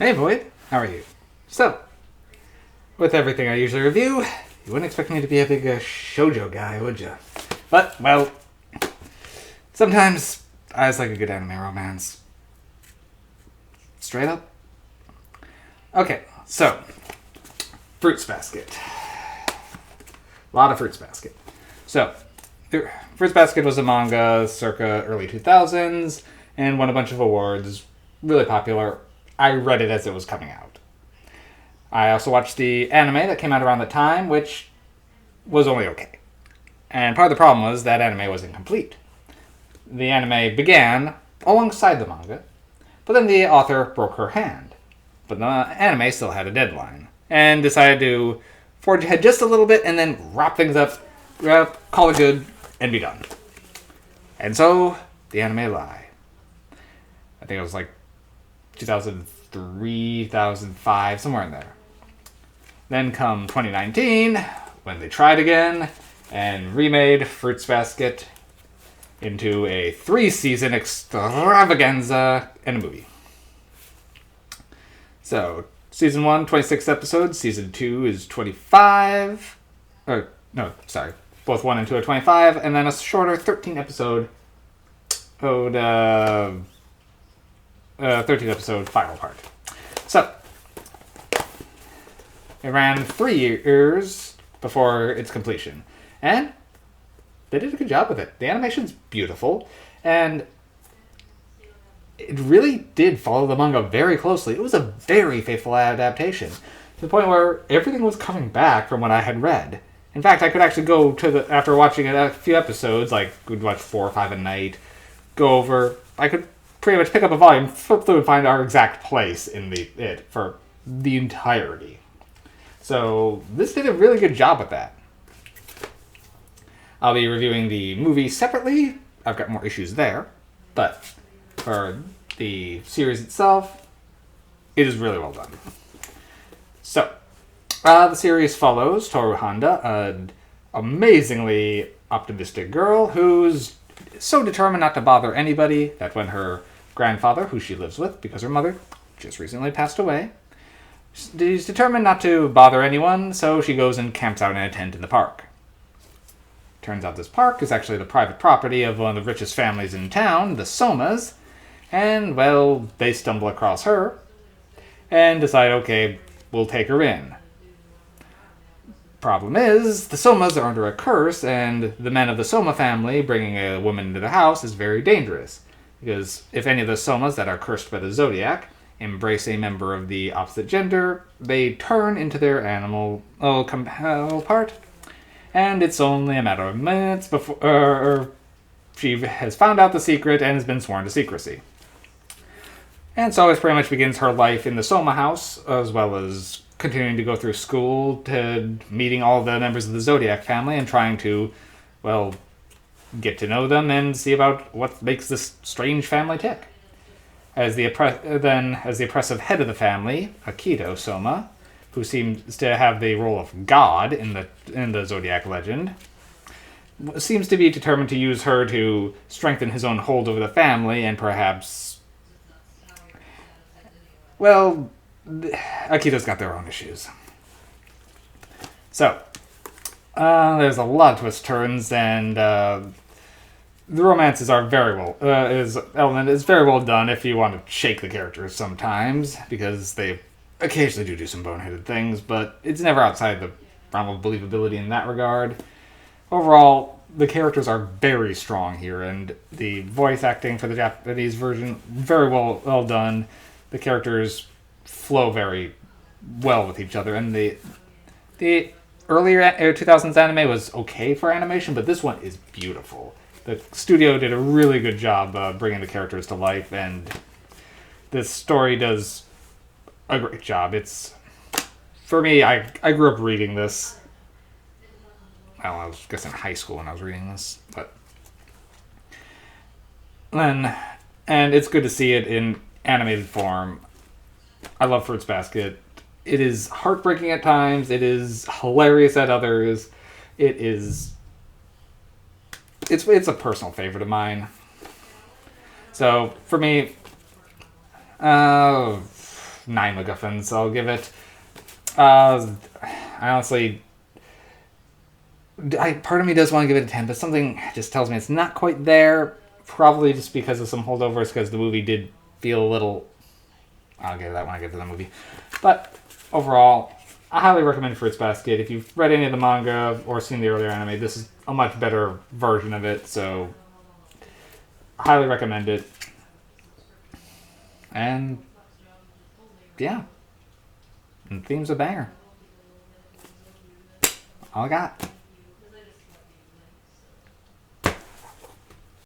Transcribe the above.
Hey Boyd, how are you? So, with everything I usually review, you wouldn't expect me to be a big shoujo guy, would you? But, well, sometimes I just like a good anime romance. Straight up. Okay, so, Fruits Basket. A lot of Fruits Basket. So, Fruits Basket was a manga circa early 2000s and won a bunch of awards. Really popular. I read it as it was coming out. I also watched the anime that came out around the time, which was only okay. And part of the problem was that anime was incomplete. The anime began alongside the manga, but then the author broke her hand. But the anime still had a deadline, and decided to forge ahead just a little bit and then wrap things up, call it good, and be done. And so, the anime lie. I think it was like 2003, 2005, somewhere in there. Then come 2019, when they tried again and remade Fruits Basket into a 3-season extravaganza and a movie. So, season 1, 26 episodes. Season 2 is 25. Both 1 and 2 are 25. And then a shorter 13 episode 13 episode final part. So, it ran 3 years before its completion. And they did a good job with it. The animation's beautiful, and it really did follow the manga very closely. It was a very faithful adaptation, to the point where everything was coming back from what I had read. In fact, I could actually go to after watching a few episodes, like we'd watch 4 or 5 a night, go over, I could pretty much pick up a volume, flip through, and find our exact place in it for the entirety. So, this did a really good job with that. I'll be reviewing the movie separately. I've got more issues there. But for the series itself, it is really well done. So, the series follows Toru Honda, an amazingly optimistic girl who's so determined not to bother anybody that when her grandfather, who she lives with because her mother just recently passed away, she's determined not to bother anyone, so she goes and camps out in a tent in the park. Turns out this park is actually the private property of one of the richest families in town, the Somas, and, well, they stumble across her and decide, okay, we'll take her in. Problem is, the Somas are under a curse, and the men of the Soma family bringing a woman into the house is very dangerous, because if any of the Somas that are cursed by the Zodiac embrace a member of the opposite gender, they turn into their animal counterpart, and it's only a matter of minutes before she has found out the secret and has been sworn to secrecy. And so it pretty much begins her life in the Soma house, as well as continuing to go through school, to meeting all the members of the Zodiac family and trying to, well, get to know them and see about what makes this strange family tick. As the oppressive head of the family, Akito Soma, who seems to have the role of God in the Zodiac legend, seems to be determined to use her to strengthen his own hold over the family and perhaps, well, Akito's got their own issues. So, there's a lot of twist turns, and the romances are very well is very well done if you want to shake the characters sometimes, because they occasionally do some boneheaded things, but it's never outside the realm of believability in that regard. Overall, the characters are very strong here, and the voice acting for the Japanese version very well done. The characters flow very well with each other, and the earlier 2000s anime was okay for animation, but this one is beautiful. The studio did a really good job bringing the characters to life, and this story does a great job. It's, for me, I grew up reading this. Well, I was guessing in high school when I was reading this, but and it's good to see it in animated form. I love Fruits Basket. It is heartbreaking at times. It is hilarious at others. It's a personal favorite of mine. So for me, 9 MacGuffins. I'll give it. I honestly, part of me does want to give it a 10, but something just tells me it's not quite there. Probably just because of some holdovers, because the movie did feel a little. I'll give that when I get to the movie. But overall, I highly recommend Fruits Basket. If you've read any of the manga or seen the earlier anime, this is a much better version of it, so highly recommend it. And yeah, and the theme's a banger. All I got.